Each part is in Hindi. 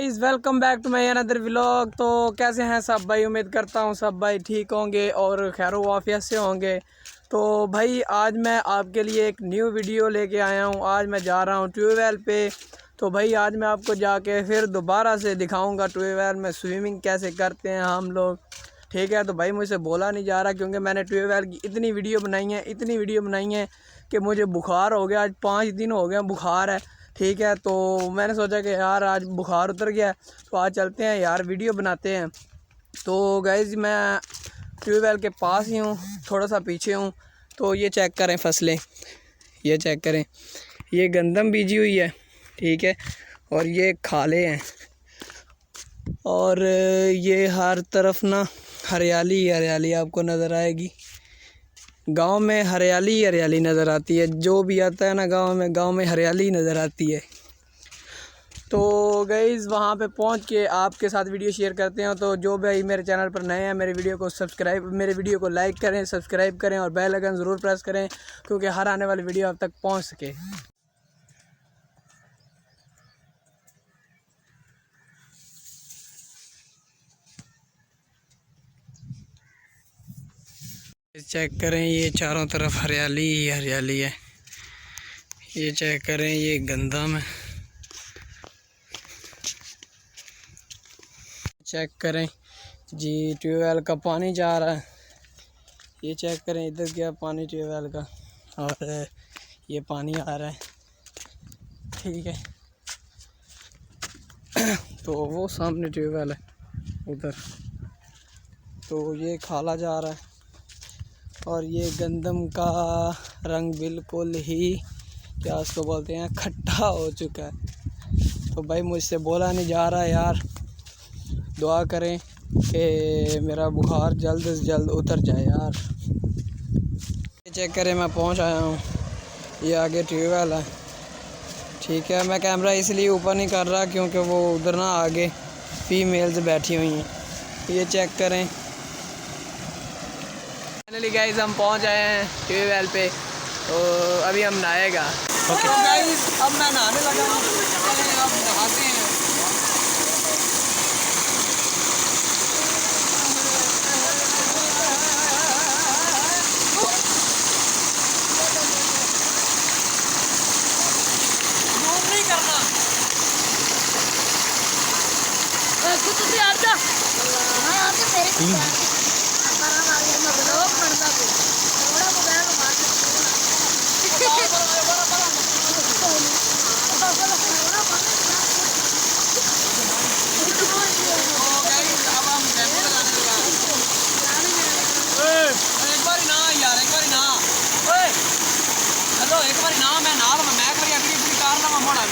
Guys, welcome back to my another vlog. तो कैसे हैं सब भाई? उम्मीद करता हूं सब भाई ठीक होंगे और खैरो वाफियत से होंगे। तो भाई आज मैं आपके लिए एक न्यू वीडियो लेके आया हूं। आज मैं जा रहा हूं ट्यूबवेल पे। तो भाई आज मैं आपको जाके फिर दोबारा से दिखाऊंगा ट्यूबवेल में स्विमिंग कैसे करते हैं हम लोग। ठीक है, तो भाई मुझसे बोला नहीं जा रहा क्योंकि मैंने ट्यूबवेल की इतनी वीडियो बनाई है कि मुझे बुखार हो गया। आज 5 दिन हो गए बुखार है। ठीक है, तो मैंने सोचा कि यार आज बुखार उतर गया तो आज चलते हैं यार वीडियो बनाते हैं। तो गाइज़ मैं ट्यूबवेल के पास ही हूँ, थोड़ा सा पीछे हूँ। तो ये चेक करें फसलें, ये चेक करें, ये गंदम बीजी हुई है। ठीक है, और ये खाले हैं और ये हर तरफ ना हरियाली ही हरियाली आपको नज़र आएगी। गांव में हरियाली ही हरियाली नज़र आती है। जो भी आता है ना गांव में हरियाली नज़र आती है। तो गाइज़ वहाँ पे पहुँच के आपके साथ वीडियो शेयर करते हैं। तो जो भाई मेरे चैनल पर नए हैं मेरे वीडियो को लाइक करें, सब्सक्राइब करें और बेल आइकन ज़रूर प्रेस करें क्योंकि हर आने वाली वीडियो आप तक पहुँच सके। चेक करें, ये चारों तरफ हरियाली ही हरियाली है। ये चेक करें, ये गंदम है। चेक करें जी, ट्यूबवेल का पानी जा रहा है। ये चेक करें, इधर गया पानी ट्यूबवेल का और ये पानी आ रहा है। ठीक है, तो वो सामने ट्यूबवेल है उधर। तो ये खाला जा रहा है और ये गंदम का रंग बिल्कुल ही क्या उसको बोलते हैं, खट्टा हो चुका है। तो भाई मुझसे बोला नहीं जा रहा यार, दुआ करें कि मेरा बुखार जल्द से जल्द उतर जाए यार। ये चेक करें, मैं पहुंच आया हूं, ये आगे ट्यूबवेल है। ठीक है, मैं कैमरा इसलिए ऊपर नहीं कर रहा क्योंकि वो उधर ना आगे फीमेल्स बैठी हुई हैं। ये चेक करें, फाइनली गाइस हम पहुंच आए हैं ट्यूबवेल पे। तो अभी हम नहाएगा। तो गाइस अब मैं नहाने लगा हूँ, अब नहाते हैं। नहीं करना कुछ भी आता एक बार ना मैं नाल मैं करी अगली पूरी कार ना मोड़ा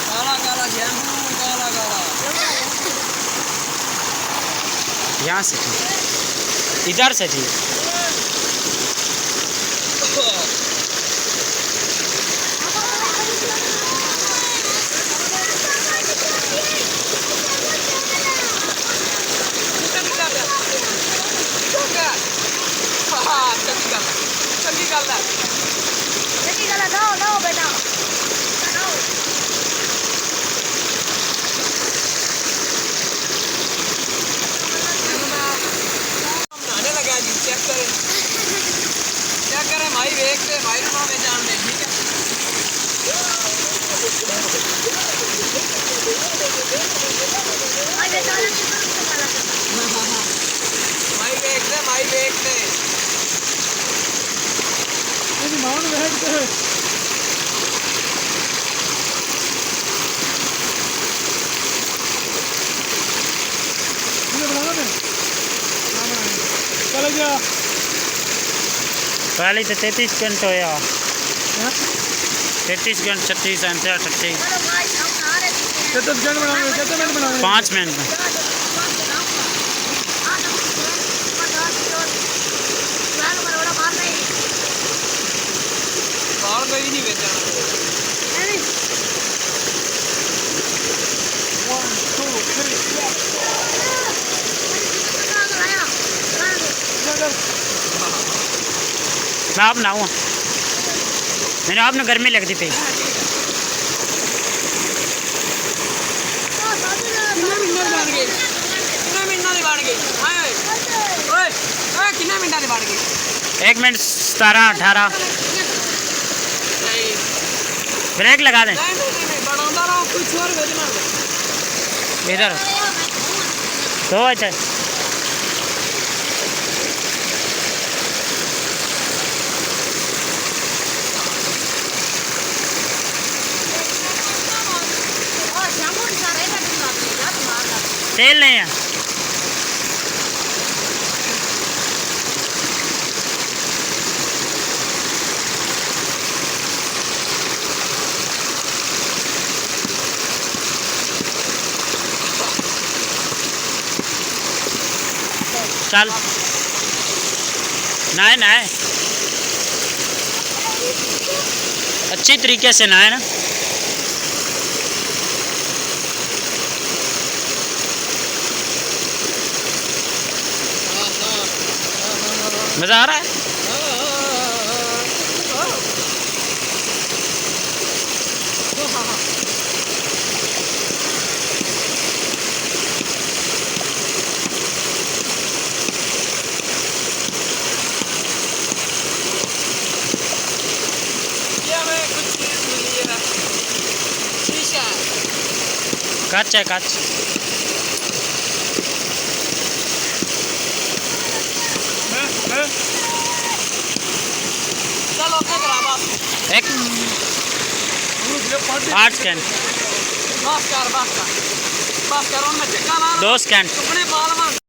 काला काला शैम्पू काला काला यहाँ से ठीक, इधर से ठीक। क्या करें भाई, देखते भाई ना में जान दे। ठीक है, भाई देखते पहले तो 33 घंटे होया, 33 घंटे 36 घंटे 38 5 मिनट में। बाहर कोई नहीं बेचा। मैं आप नहाऊँ, मैंने आपने गर्मी लगती थी। बढ़ गई ओए ओए कितने मिनट से बढ़ गई 1 मिनट 17 18 ब्रेक लगा दें नहीं बढ़ाता रहो कुछ और भेजना इधर तो अच्छा तेल नहीं है चल नहाए नहाए अच्छी तरीके से नहाए ना मज़ा आ रहा है काच है काच चलो ओके करा बस एक 8 स्कैन बस कर उनमें चिक्का ला 2 स्कैन अपने बाल